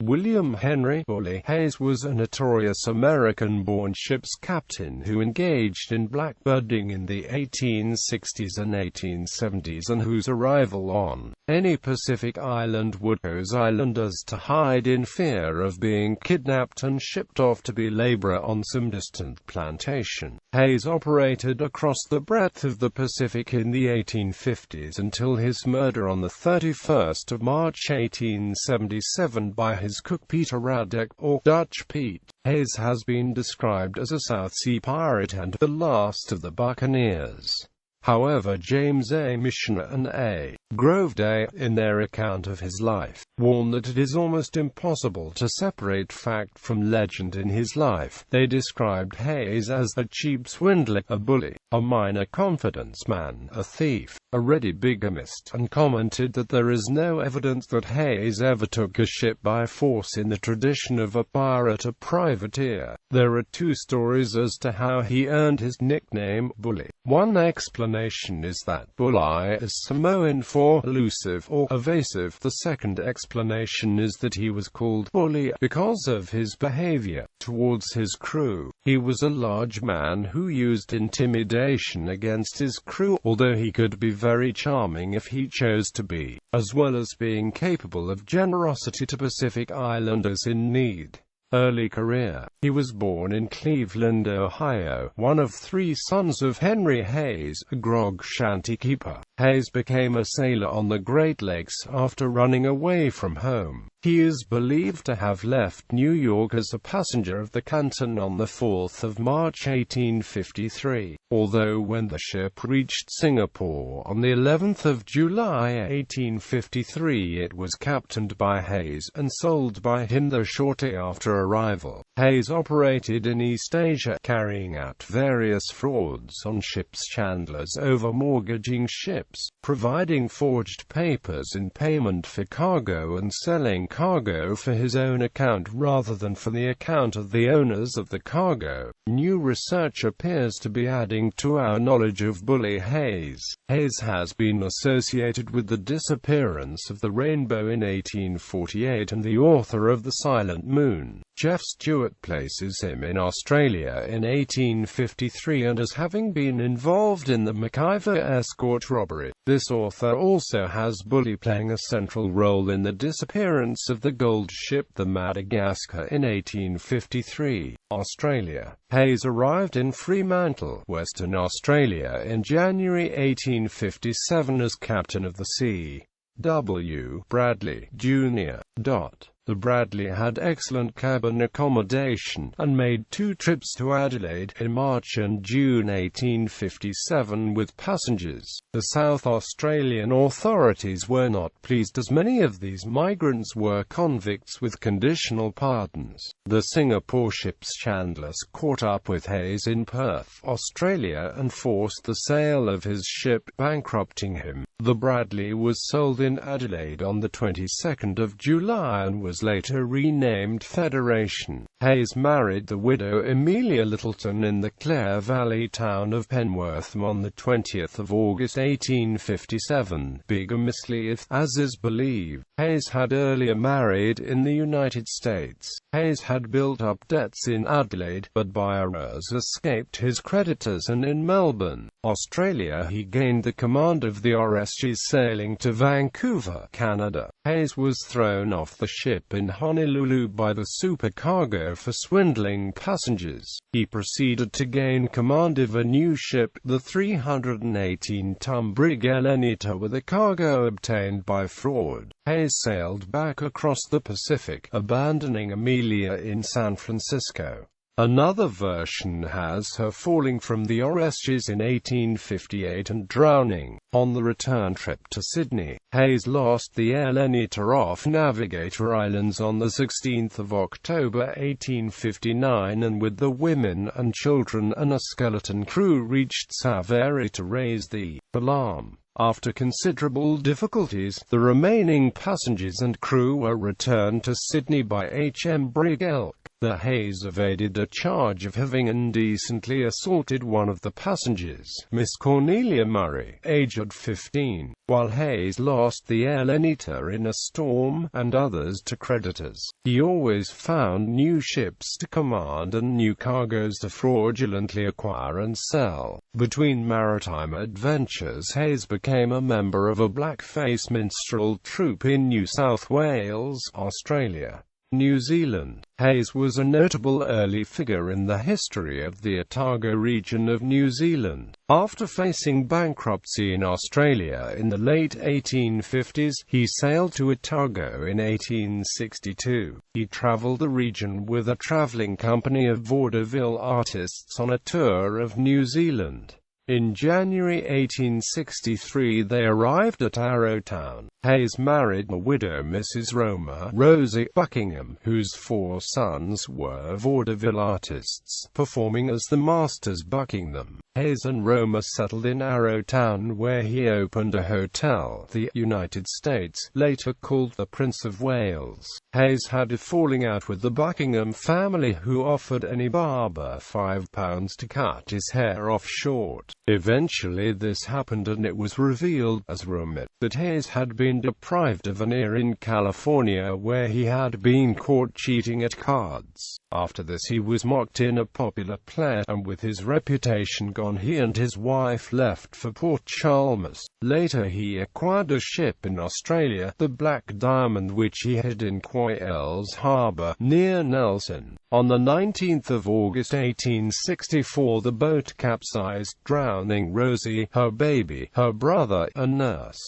William Henry "Bully" Hayes was a notorious American-born ship's captain who engaged in blackbirding in the 1860s and 1870s and whose arrival on any Pacific island would cause islanders to hide in fear of being kidnapped and shipped off to be laborer on some distant plantation. Hayes operated across the breadth of the Pacific in the 1850s until his murder on the 31st of March 1877 by his cook Peter Radeck, or Dutch Pete. Hayes has been described as a South Sea pirate and the last of the Buccaneers. However, James A. Michener and A. Grove Day, in their account of his life, warn that it is almost impossible to separate fact from legend in his life. They described Hayes as a cheap swindler, a bully, a minor confidence man, a thief, a ready bigamist, and commented that there is no evidence that Hayes ever took a ship by force in the tradition of a pirate or privateer. There are two stories as to how he earned his nickname, Bully. One explanation is that bully is Samoan for elusive or evasive. The second explanation is that he was called Bully because of his behavior towards his crew. He was a large man who used intimidation against his crew, although he could be very charming if he chose to be, as well as being capable of generosity to Pacific Islanders in need. Early career. He was born in Cleveland, Ohio, one of three sons of Henry Hayes, a grog shanty keeper. Hayes became a sailor on the Great Lakes after running away from home. He is believed to have left New York as a passenger of the Canton on the 4th of March 1853, although when the ship reached Singapore on the 11th of July 1853 it was captained by Hayes and sold by him there shortly after arrival. Hayes operated in East Asia, carrying out various frauds on ships' chandlers over mortgaging ships, providing forged papers in payment for cargo and selling cargo for his own account rather than for the account of the owners of the cargo. New research appears to be adding to our knowledge of Bully Hayes. Hayes has been associated with the disappearance of the Rainbow in 1848 and the author of The Silent Moon. Jeff Stewart places him in Australia in 1853 and as having been involved in the McIver escort robbery. This author also has Bully playing a central role in the disappearance of the gold ship the Madagascar in 1853, Australia. Hayes arrived in Fremantle, Western Australia in January 1857 as captain of the C.W. Bradley, Jr. The Bradley had excellent cabin accommodation, and made 2 trips to Adelaide, in March and June 1857 with passengers. The South Australian authorities were not pleased as many of these migrants were convicts with conditional pardons. The Singapore ship's chandlers caught up with Hayes in Perth, Australia, and forced the sale of his ship, bankrupting him. The Bradley was sold in Adelaide on the 22nd of July and was later renamed Federation. Hayes married the widow Amelia Littleton in the Clare Valley town of Penworth on the 20th of August 1857, bigamously as is believed. Hayes had earlier married in the United States. Hayes had built up debts in Adelaide, but by errors escaped his creditors, and in Melbourne, Australia he gained the command of the RSG sailing to Vancouver, Canada. Hayes was thrown off the ship in Honolulu by the supercargo for swindling passengers. He proceeded to gain command of a new ship, the 318-ton brig Leonora, with a cargo obtained by fraud. Hayes sailed back across the Pacific, abandoning Amelia in San Francisco. Another version has her falling from the RSGs in 1858 and drowning. On the return trip to Sydney, Hayes lost the Leonora off Navigator Islands on the 16th of October 1859, and with the women and children and a skeleton crew reached Savary to raise the alarm. After considerable difficulties, the remaining passengers and crew were returned to Sydney by HM Brig Elk. The Hayes evaded a charge of having indecently assaulted one of the passengers, Miss Cornelia Murray, aged 15, while Hayes lost the Aelenita in a storm, and others to creditors. He always found new ships to command and new cargoes to fraudulently acquire and sell. Between maritime adventures, Hayes became a member of a blackface minstrel troupe in New South Wales, Australia. New Zealand. Hayes was a notable early figure in the history of the Otago region of New Zealand. After facing bankruptcy in Australia in the late 1850s, he sailed to Otago in 1862. He travelled the region with a travelling company of vaudeville artists on a tour of New Zealand. In January 1863 they arrived at Arrowtown. Hayes married the widow Mrs. Rosie Buckingham, whose 4 sons were vaudeville artists, performing as the Masters bucking them. Hayes and Roma settled in Arrowtown, where he opened a hotel, the United States, later called the Prince of Wales. Hayes had a falling out with the Buckingham family, who offered any barber £5 to cut his hair off short. Eventually this happened, and it was revealed, as rumored, that Hayes had been deprived of an ear in California, where he had been caught cheating at cards. After this he was mocked in a popular play, and with his reputation gone he and his wife left for Port Chalmers. Later he acquired a ship in Australia, the Black Diamond, which he hid in Coyles Harbour, near Nelson. On the 19th of August 1864 the boat capsized, drowning Rosie, her baby, her brother, and nurse.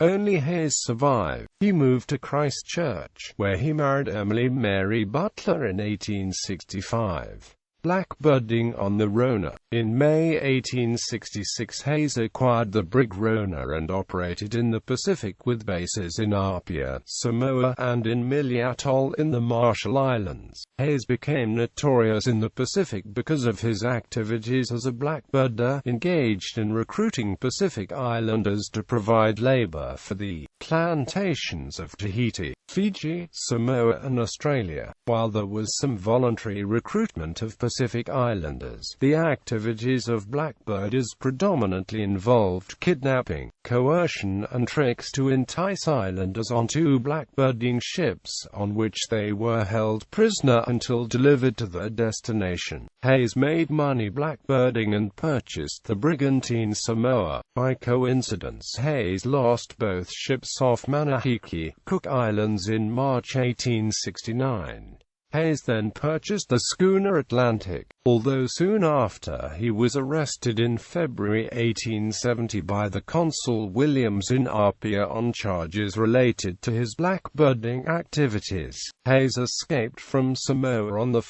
Only Hayes survived. He moved to Christchurch, where he married Emily Mary Butler in 1865. Blackbirding on the Rona. In May 1866 Hayes acquired the brig Rona and operated in the Pacific with bases in Apia, Samoa, and in Mili Atoll in the Marshall Islands. Hayes became notorious in the Pacific because of his activities as a blackbirder, engaged in recruiting Pacific Islanders to provide labor for the plantations of Tahiti, Fiji, Samoa, and Australia. While there was some voluntary recruitment of Pacific Islanders, the activities of blackbirders predominantly involved kidnapping, coercion, and tricks to entice islanders onto blackbirding ships, on which they were held prisoner until delivered to their destination. Hayes made money blackbirding and purchased the brigantine Samoa. By coincidence, Hayes lost both ships off Manahiki, Cook Islands in March 1869. Hayes then purchased the schooner Atlantic, although soon after he was arrested in February 1870 by the Consul Williams in Apia on charges related to his blackbirding activities. Hayes escaped from Samoa on 1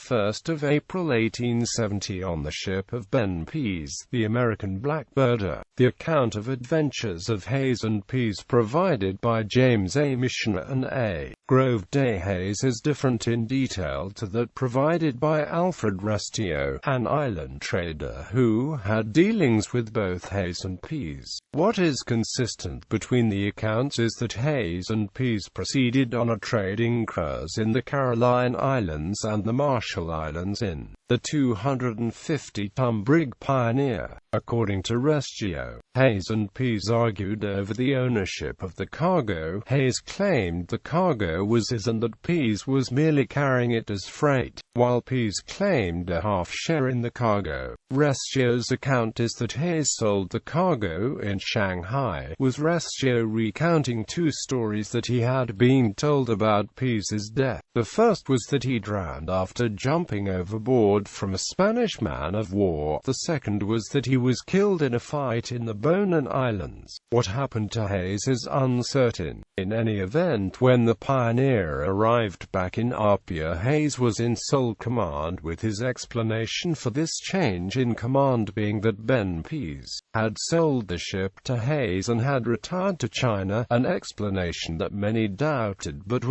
April 1870 on the ship of Ben Pease, the American blackbirder. The account of adventures of Hayes and Pease provided by James A. Michener and A. Grove Day Hayes is different in detail to that provided by Alfred Restio, an island trader who had dealings with both Hayes and Pease. What is consistent between the accounts is that Hayes and Pease proceeded on a trading cruise in the Caroline Islands and the Marshall Islands in the 250-ton brig Pioneer. According to Restio, Hayes and Pease argued over the ownership of the cargo. Hayes claimed the cargo was his and that Pease was merely carrying it as freight, while Pease claimed a half share in the cargo. Restio's account is that Hayes sold the cargo in Shanghai, with Restio recounting 2 stories that he had been told about Pease's death. The first was that he drowned after jumping overboard from a Spanish man-of-war. The second was that he was killed in a fight in the Bonin Islands. What happened to Hayes is uncertain. In any event, when the Pioneer arrived back in Apia, Hayes was in sole command, with his explanation for this change in command being that Ben Pease had sold the ship to Hayes and had retired to China, an explanation that many doubted but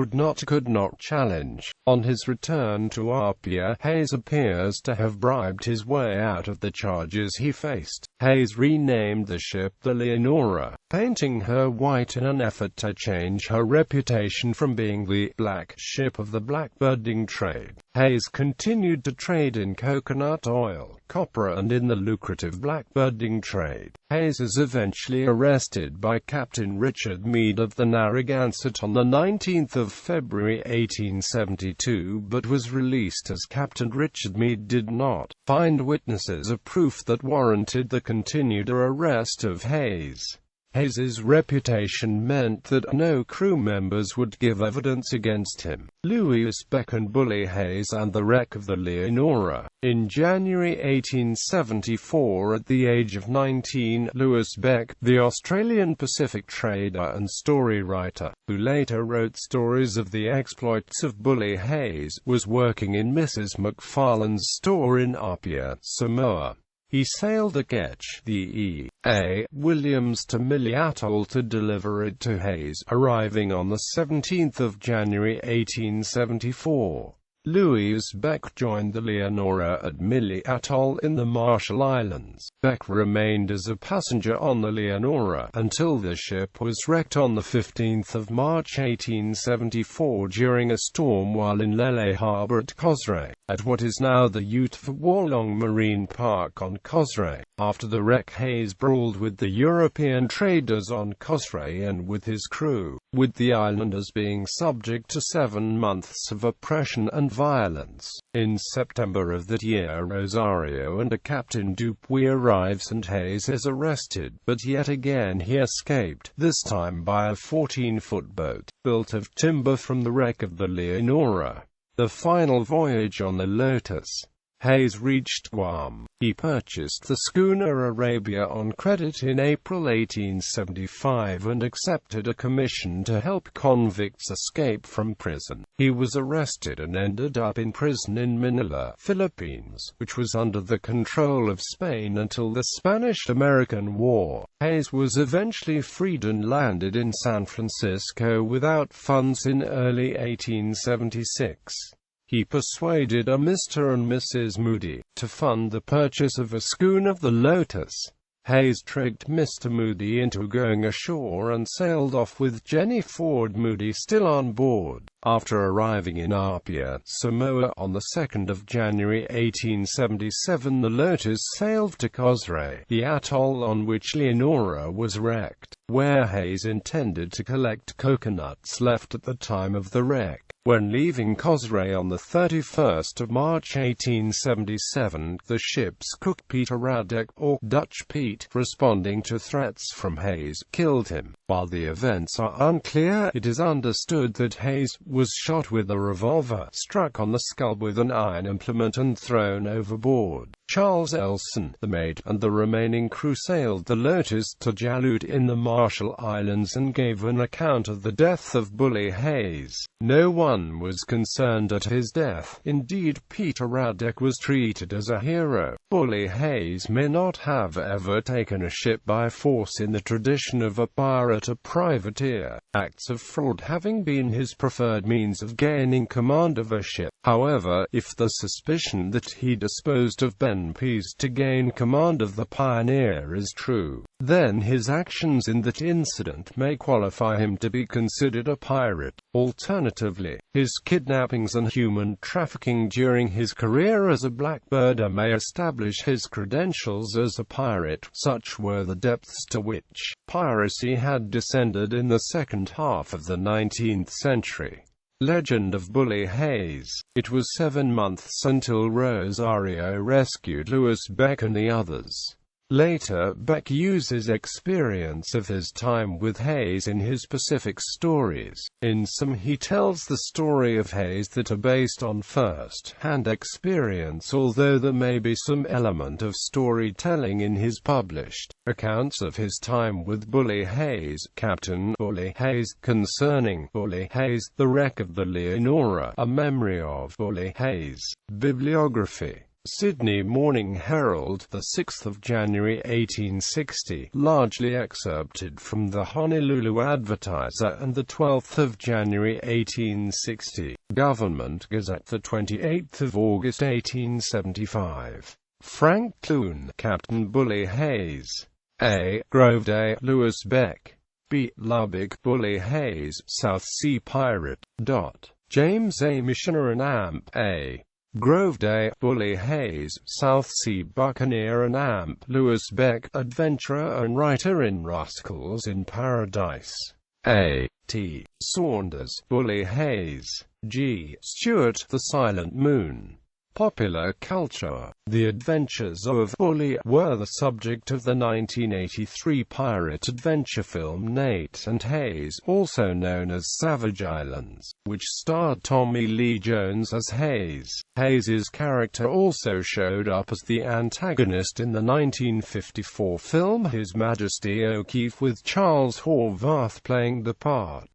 could not challenge. On his return to Apia, Hayes appears to have bribed his way out of the charges he faced. Hayes renamed the ship the Leonora, painting her white in an effort to change her reputation from being the "black ship" of the blackbirding trade. Hayes continued to trade in coconut oil, copra and in the lucrative blackbirding trade. Hayes is eventually arrested by Captain Richard Meade of the Narragansett on 19 February 1872 but was released as Captain Richard Meade did not find witnesses of proof that warranted the continued arrest of Hayes. Hayes's reputation meant that no crew members would give evidence against him. Louis Beck and Bully Hayes and the wreck of the Leonora. In January 1874, at the age of 19, Louis Beck, the Australian Pacific trader and story writer, who later wrote stories of the exploits of Bully Hayes, was working in Mrs. McFarlane's store in Apia, Samoa. He sailed a ketch, the E.A. Williams, to Mili Atoll to deliver it to Hayes, arriving on 17 January 1874. Louis Beck joined the Leonora at Mili Atoll in the Marshall Islands. Beck remained as a passenger on the Leonora until the ship was wrecked on 15 March 1874 during a storm while in Lele Harbour at Cosray, at what is now the Ute-Walong Marine Park on Cosray. After the wreck, Hayes brawled with the European traders on Cosray and with his crew, with the islanders being subject to 7 months of oppression and violence. In September of that year, Rosario and a Captain Dupuy arrives and Hayes is arrested, but yet again he escaped, this time by a 14-foot boat, built of timber from the wreck of the Leonora. The final voyage on the Lotus. Hayes reached Guam. He purchased the schooner Arabia on credit in April 1875 and accepted a commission to help convicts escape from prison. He was arrested and ended up in prison in Manila, Philippines, which was under the control of Spain until the Spanish-American War. Hayes was eventually freed and landed in San Francisco without funds in early 1876. He persuaded a Mr. and Mrs. Moody to fund the purchase of a schooner, the Lotus. Hayes tricked Mr. Moody into going ashore and sailed off with Jenny Ford Moody still on board. After arriving in Apia, Samoa, on 2 January 1877, the Lotus sailed to Cosray, the atoll on which Leonora was wrecked, where Hayes intended to collect coconuts left at the time of the wreck. When leaving Cosray on 31 March 1877, the ship's cook Peter Radeck, or Dutch Pete, responding to threats from Hayes, killed him. While the events are unclear, it is understood that Hayes was shot with a revolver, struck on the skull with an iron implement and thrown overboard. Charles Elson, the mate, and the remaining crew sailed the Lotus to Jalut in the Marshall Islands and gave an account of the death of Bully Hayes. No one was concerned at his death. Indeed, Peter Radeck was treated as a hero. Bully Hayes may not have ever taken a ship by force in the tradition of a pirate or privateer, acts of fraud having been his preferred means of gaining command of a ship. However, if the suspicion that he disposed of Ben Pease to gain command of the Pioneer is true, then his actions in that incident may qualify him to be considered a pirate. Alternatively, his kidnappings and human trafficking during his career as a blackbirder may establish his credentials as a pirate. Such were the depths to which piracy had descended in the second half of the 19th century. Legend of Bully Hayes. It was 7 months until Rosario rescued Louis Beck and the others. Later, Beck uses experience of his time with Hayes in his Pacific stories. In some he tells the story of Hayes that are based on first-hand experience, although there may be some element of storytelling in his published accounts of his time with Bully Hayes, Captain Bully Hayes, concerning Bully Hayes, the wreck of the Leonora, a memory of Bully Hayes. Bibliography. Sydney Morning Herald, 6 January 1860, largely excerpted from the Honolulu Advertiser, and 12 January 1860, Government Gazette, 28 August 1875. Frank Clune, Captain Bully Hayes. A. Groveday, Lewis Beck. B. Lubbock Bully Hayes, South Sea Pirate. James A. Missioner and Amp. A. Groveday, Bully Hayes, South Sea Buccaneer and Amp. Lewis Beck, adventurer and writer in Rascals in Paradise. A. T. Saunders, Bully Hayes. G. Stewart, The Silent Moon. Popular culture. The adventures of Bully were the subject of the 1983 pirate adventure film Nate and Hayes, also known as Savage Islands, which starred Tommy Lee Jones as Hayes. Hayes's character also showed up as the antagonist in the 1954 film His Majesty O'Keefe, with Charles Horvath playing the part.